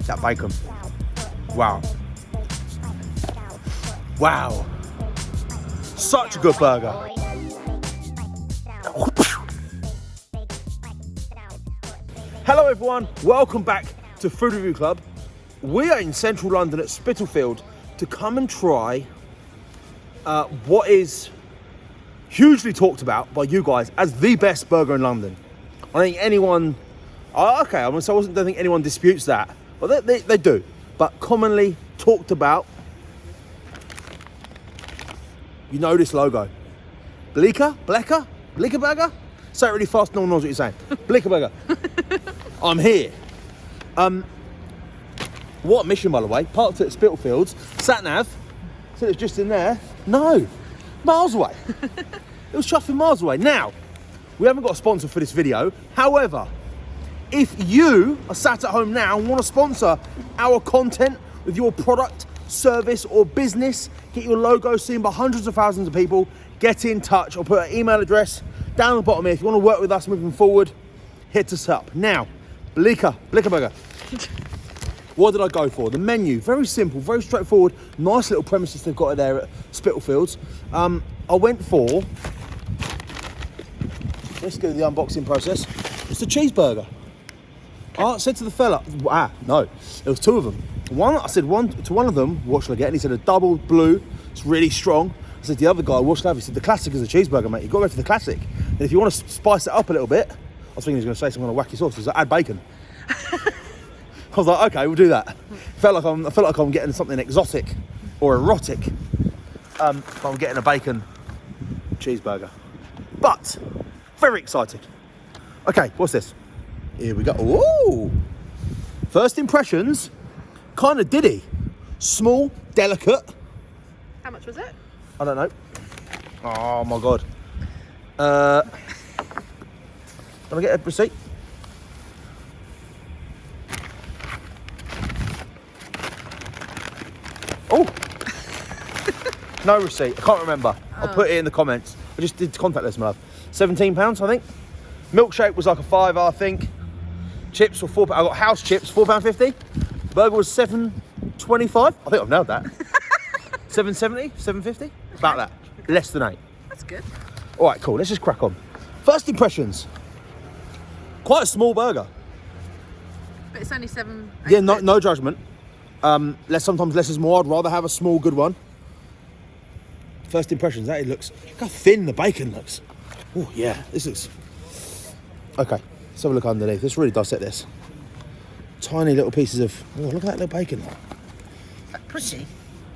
That bacon. Wow. Wow. Such a good burger. Hello everyone, welcome back to Food Review Club. We are in central London at Spitalfield to come and try what is hugely talked about by you guys as the best burger in London. I think anyone, I don't think anyone disputes that, but they do. But commonly talked about, you know this logo. Bleecker burger? Say it really fast, no one knows what you're saying. Bleecker burger. I'm here. What mission, by the way? Parked at Spitalfields. Sat nav. Said it was just in there. No, miles away. It was chuffing miles away. Now, we haven't got a sponsor for this video. However, if you are sat at home now and want to sponsor our content with your product, service or business, get your logo seen by hundreds of thousands of people, get in touch. I'll put an email address down the bottom here. If you want to work with us moving forward, hit us up. Now, Bleecker burger. What did I go for? The menu, very simple, very straightforward, nice little premises they've got there at Spitalfields. I went for, let's go to the unboxing process. It's a cheeseburger. I said to the fella, no, there was two of them. I said to one of them, what should I get? And he said a double blue, it's really strong. I said to the other guy, what should I have? He said the classic is a cheeseburger, mate. You've got to go for the classic. And if you want to spice it up a little bit, I was thinking he was going to say some kind of wacky sauce. He said, add bacon. I was like, okay, we'll do that. I felt like I'm getting something exotic or erotic. I'm getting a bacon cheeseburger. But, very excited. Okay, what's this? Here we go. Ooh! First impressions, kind of diddy. Small, delicate. How much was it? I don't know. Oh my God. Can I get a receipt? Oh! No receipt. I can't remember. I'll put it in the comments. I just did contactless, my love. £17, I think. Milkshake was like a £5, I think. Chips were £4. I got house chips, £4.50. Burger was £7.25. I think I've nailed that. £7.70, £7.50. About that. Less than 8. That's good. All right, cool. Let's just crack on. First impressions. Quite a small burger. But it's only 7. Yeah, no judgment. Sometimes less is more. I'd rather have a small, good one. First impressions. That it looks. Look how thin the bacon looks. Oh yeah, this looks. Okay, let's have a look underneath. This really does set this. Tiny little pieces of. Oh, look at that little bacon. That's pretty.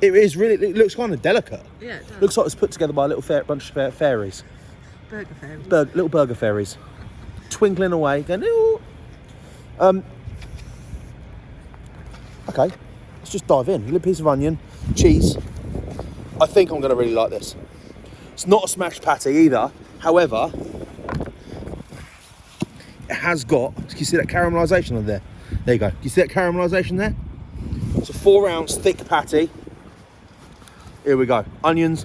It is really. It looks kind of delicate. Yeah, it does. Looks like it's put together by a little bunch of fairies. Burger fairies. Little burger fairies, twinkling away, going. Ooh. Okay, let's just dive in. A little piece of onion, cheese. I think I'm going to really like this. It's not a smashed patty either. However, it has got. Can you see that caramelisation on there? There you go. Can you see that caramelisation there? It's a 4-ounce thick patty. Here we go. Onions.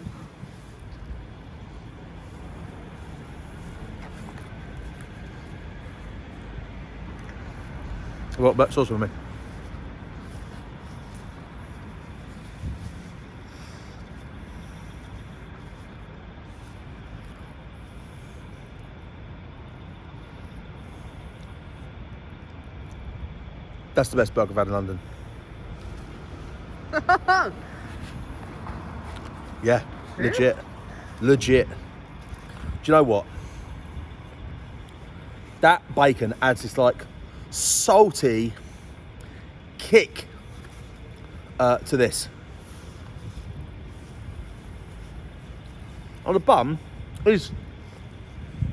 I've got that sauce with me. That's the best burger I've had in London. Yeah, Really? legit. Do you know what? That bacon adds this like salty kick to this. On the bun is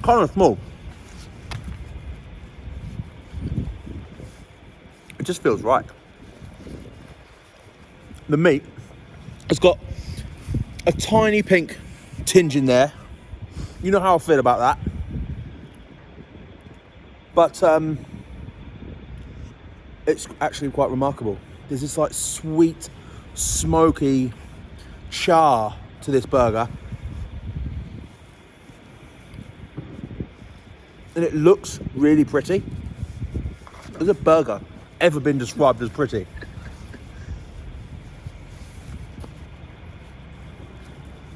kind of small. It just feels right. The meat has got a tiny pink tinge in there. You know how I feel about that. But it's actually quite remarkable. There's this like sweet, smoky char to this burger. And it looks really pretty. As a burger, ever been described as pretty.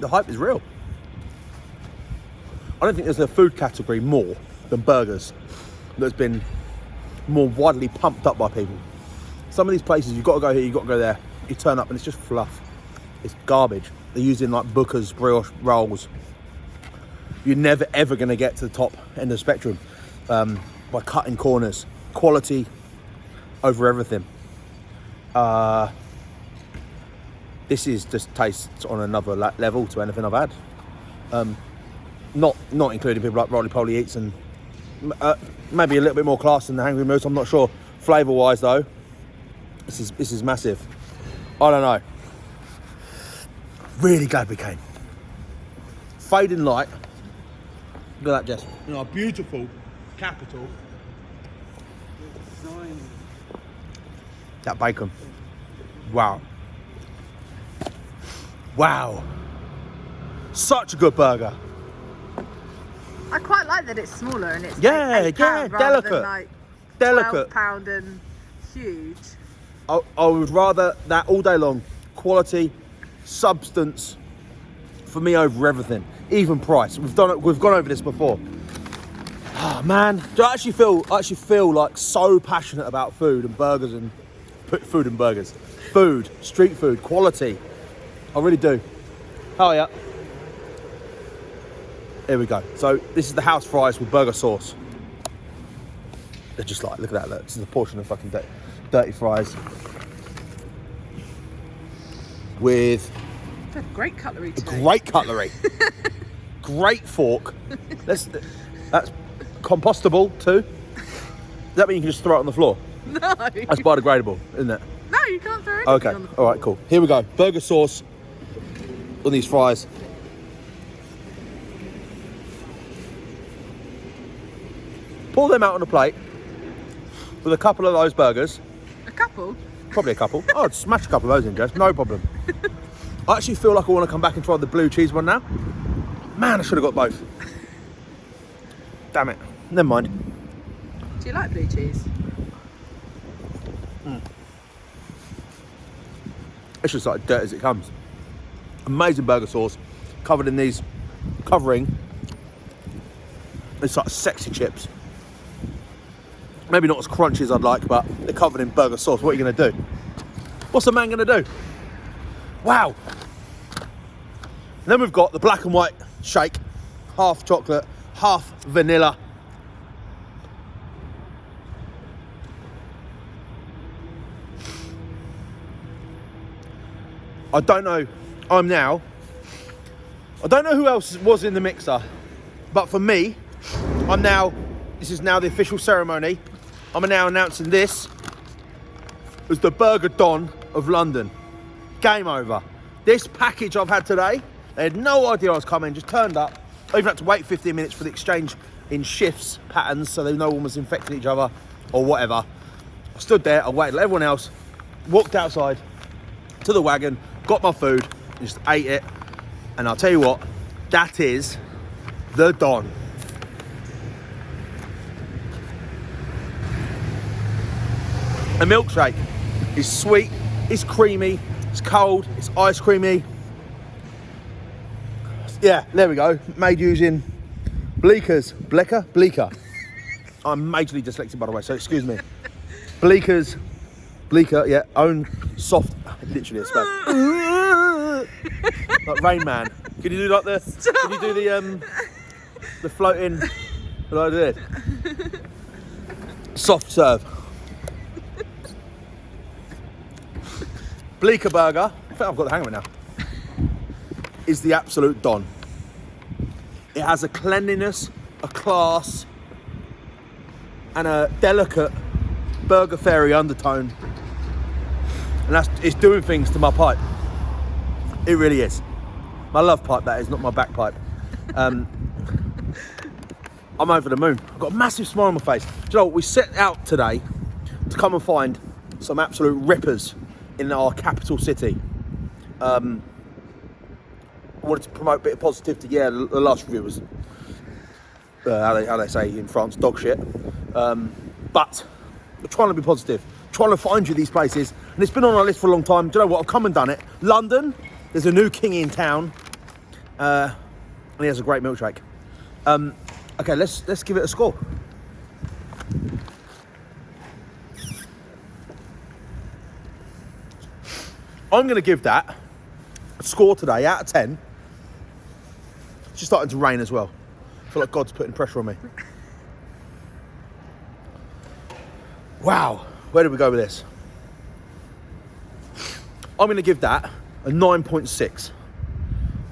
The hype is real. I don't think there's a food category more than burgers that's been more widely pumped up by people. Some of these places, you've got to go here, you've got to go there. You turn up and it's just fluff. It's garbage. They're using like Booker's brioche rolls. You're never ever going to get to the top end of the spectrum by cutting corners. Quality over everything. This is just tastes on another level to anything I've had. Not including people like Roly Poly Eats and maybe a little bit more class than the Hangry Moose. I'm not sure. Flavour wise though, this is massive. I don't know. Really glad we came. Fading light. Look at that, Jess. You know, a beautiful capital. That bacon. Wow. Wow. Such a good burger. I quite like that it's smaller and it's £8 rather delicate. than like Delicate. £12 and huge. I would rather that all day long. Quality, substance, for me over everything. Even price. We've gone over this before. Oh man, I actually feel like so passionate about food and burgers and food and burgers. Food, street food, quality. I really do. Oh yeah. Here we go. So this is the house fries with burger sauce. They're just like, look at that. Look. This is a portion of fucking dirty fries. With Great cutlery too. great cutlery. Great fork. That's compostable too. Does that mean you can just throw it on the floor? No. That's biodegradable, isn't it? No, you can't throw anything Okay. on the floor. All right, cool. Here we go. Burger sauce on these fries. Pour them out on a plate with a couple of those burgers. A couple? Probably a couple. Oh, I'd smash a couple of those in, Jess. No problem. I actually feel like I want to come back and try the blue cheese one now. Man, I should have got both. Damn it. Never mind. Do you like blue cheese? It's just like dirt as it comes. Amazing burger sauce. Covered in these, covering. It's like sexy chips. Maybe not as crunchy as I'd like, but they're covered in burger sauce. What are you going to do? What's a man going to do? Wow. And then we've got the black and white shake. Half chocolate, half vanilla. I don't know who else was in the mixer, but for me, this is now the official ceremony. I'm now announcing this as the Burger Don of London. Game over. This package I've had today, they had no idea I was coming, just turned up. I even had to wait 15 minutes for the exchange in shifts patterns so no one was infecting each other or whatever. I stood there, I waited like everyone else, walked outside to the wagon, got my food, just ate it. And I'll tell you what, that is the Don. A milkshake is sweet, it's creamy, it's cold, it's ice creamy. Yeah, there we go. Made using Bleecker. I'm majorly dyslexic, by the way, so excuse me. Bleecker, yeah, own soft, literally a spell. Like Rain Man. Can you do like can you do the floating, what I did? Soft serve. Bleecker burger, I think I've got the hang of it now, is the absolute Don. It has a cleanliness, a class, and a delicate burger fairy undertone. And it's doing things to my pipe. It really is. My love pipe, that is, not my back pipe. I'm over the moon. I've got a massive smile on my face. Do you know what? We set out today to come and find some absolute rippers in our capital city. I wanted to promote a bit of positivity. Yeah, the last review was, how they say in France, dog shit. But we're trying to be positive. trying to find you these places, and it's been on our list for a long time. Do you know what? I've come and done it. London, there's a new king in town, and he has a great milkshake. Okay, let's give it a score. I'm going to give that a score today out of 10. It's just starting to rain as well. I feel like God's putting pressure on me. Wow, where did we go with this? I'm going to give that a 9.6.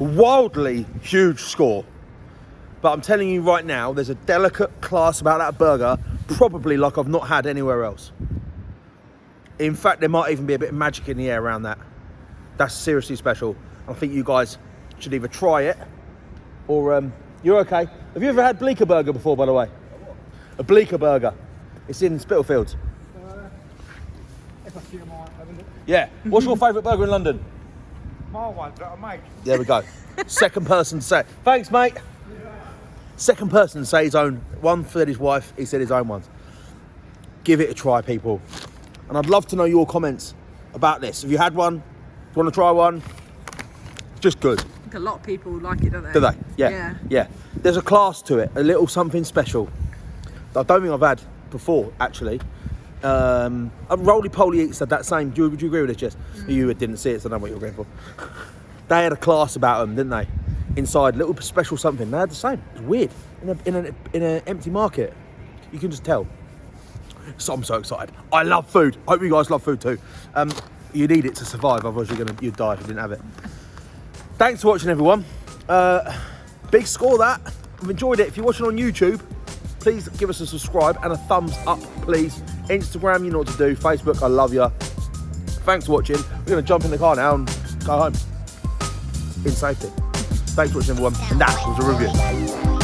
A wildly huge score. But I'm telling you right now, there's a delicate class about that burger, probably like I've not had anywhere else. In fact, there might even be a bit of magic in the air around that. That's seriously special. I think you guys should either try it or you're okay. Have you ever had Bleecker burger before, by the way? A Bleecker burger. It's in Spitalfields. If I see them, I'll have a look. Yeah. What's your favourite burger in London? My ones that I make. There we go. Second person to say. Thanks, mate. Second person to say his own. One said his wife, he said his own ones. Give it a try, people. And I'd love to know your comments about this. Have you had one? Do you want to try one? Just good. I think a lot of people like it, don't they? Do they? Yeah. Yeah. There's a class to it, a little something special. I don't think I've had before, actually. Roly Poly Eats had that same. Would you agree with this, Jess? You didn't see it, so I don't know what you were going for. They had a class about them, didn't they? Inside, little special something. They had the same. It's weird. In an empty market, you can just tell. So I'm so excited. I love food. I hope you guys love food too. You need it to survive, otherwise you'd die if you didn't have it. Thanks for watching, everyone. Big score that. I've enjoyed it. If you're watching on YouTube, please give us a subscribe and a thumbs up, please. Instagram, you know what to do. Facebook, I love you. Thanks for watching. We're going to jump in the car now and go home in safety. Thanks for watching, everyone. And that was a review.